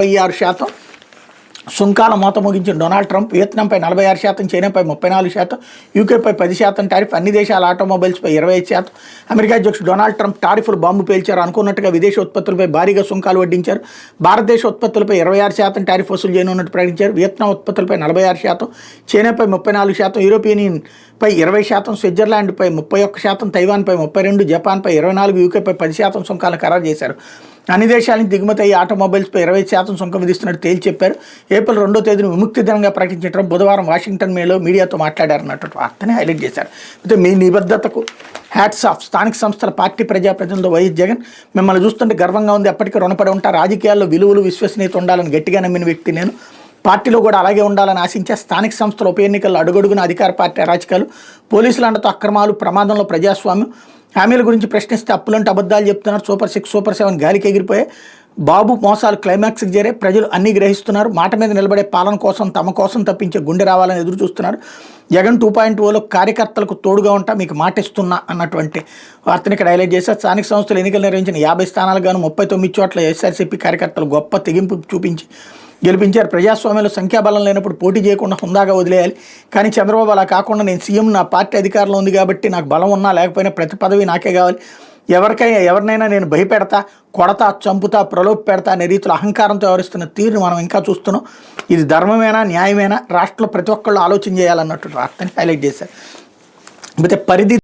56% సుంకాల మోత ముగించిన డొనాల్డ్ ట్రంప్ వియత్నాంపై 46%, చైనాపై 34%, యూకేపై 10% టారిఫ్, అన్ని దేశాల ఆటోమొబైల్స్పై 25%. అమెరికా అధ్యక్షుడు డొనాల్డ్ ట్రంప్ టారిఫ్లు బాంబు పేల్చారు. అనుకున్నట్టుగా విదేశీ ఉత్పత్తులపై భారీగా సుంకాలు వడ్డించారు. భారతదేశ ఉత్పత్తులపై 26% టారిఫ్ వసూలు చేయనున్నట్టు ప్రకటించారు. వియత్నాం ఉత్పత్తులపై 46%, చైనాపై 34%, యూరోపియన్ యూనియన్పై 20%, స్విట్జర్లాండ్పై 31%, తైవాన్పై 32%, జపాన్పై 24%, యూకేపై 10% సుంకాలను ఖరారు చేశారు. అన్ని దేశాల నుంచి దిగుమతి అయ్యే ఆటోమొబైల్స్పై 20% సుంకం విధిస్తున్నట్టు తేల్చి చెప్పారు. ఏప్రిల్ 2వ తేదీన విముక్తి దినంగా ప్రకటించిన ట్రంప్ బుధవారం వాషింగ్టన్ మేలో మీడియాతో మాట్లాడారన్నట్టు వార్తని హైలైట్ చేశారు. అయితే మీ నిబద్ధతకు హ్యాట్స్ ఆఫ్. స్థానిక సంస్థల పార్టీ ప్రజాప్రతినిధులు వైఎస్ జగన్, మిమ్మల్ని చూస్తుంటే గర్వంగా ఉంది. ఎప్పటికీ రుణపడి ఉంటా. రాజకీయాల్లో విలువలు, విశ్వసనీయత ఉండాలని గట్టిగా నమ్మిన వ్యక్తి నేను. పార్టీలో కూడా అలాగే ఉండాలని ఆశించే. స్థానిక సంస్థల ఉప ఎన్నికల్లో అడుగడుగున అధికార పార్టీ అరాచకాలు, పోలీసుల అండతో అక్రమాలు, ప్రమాదంలో ప్రజాస్వామ్యం, హామీల గురించి ప్రశ్నిస్తే అప్పులంటే అబద్ధాలు చెప్తున్నారు. సూపర్ 6, సూపర్ 7 గాలికి ఎగిరిపోయాయి. బాబు మోసాలు క్లైమాక్స్కి చేరే. ప్రజలు అన్నీ గ్రహిస్తున్నారు. మాట మీద నిలబడే పాలన కోసం, తమ కోసం తప్పించే గుండె రావాలని ఎదురు చూస్తున్నారు. జగన్ 2.0లో కార్యకర్తలకు తోడుగా ఉంటా, మీకు మాటిస్తున్నా అన్నటువంటి వార్తని ఇక్కడ హైలైట్ చేశారు. స్థానిక సంస్థలు ఎన్నికలు నిర్వహించిన 50 స్థానాలకు గాను 39 చోట్ల వైఎస్ఆర్సీపీ కార్యకర్తలు గొప్ప తెగింపు చూపించి గెలిపించారు. ప్రజాస్వామ్యంలో సంఖ్యాబలం లేనప్పుడు పోటీ చేయకుండా హుందాగా వదిలేయాలి. కానీ చంద్రబాబు అలా కాకుండా, నేను సీఎం, నా పార్టీ అధికారంలో ఉంది కాబట్టి నాకు బలం ఉన్నా లేకపోయినా ప్రతి పదవి నాకే కావాలి, ఎవరినైనా నేను భయపెడతా, కొడతా, చంపుతా, ప్రలోభ పెడతా అనే రీతిలో అహంకారంతో వ్యవహరిస్తున్న తీరుని మనం ఇంకా చూస్తున్నాం. ఇది ధర్మమేనా, న్యాయమేనా? రాష్ట్రంలో ప్రతి ఒక్కళ్ళు ఆలోచన చేయాలన్నట్టు వార్తని హైలైట్ చేశారు. అయితే పరిధి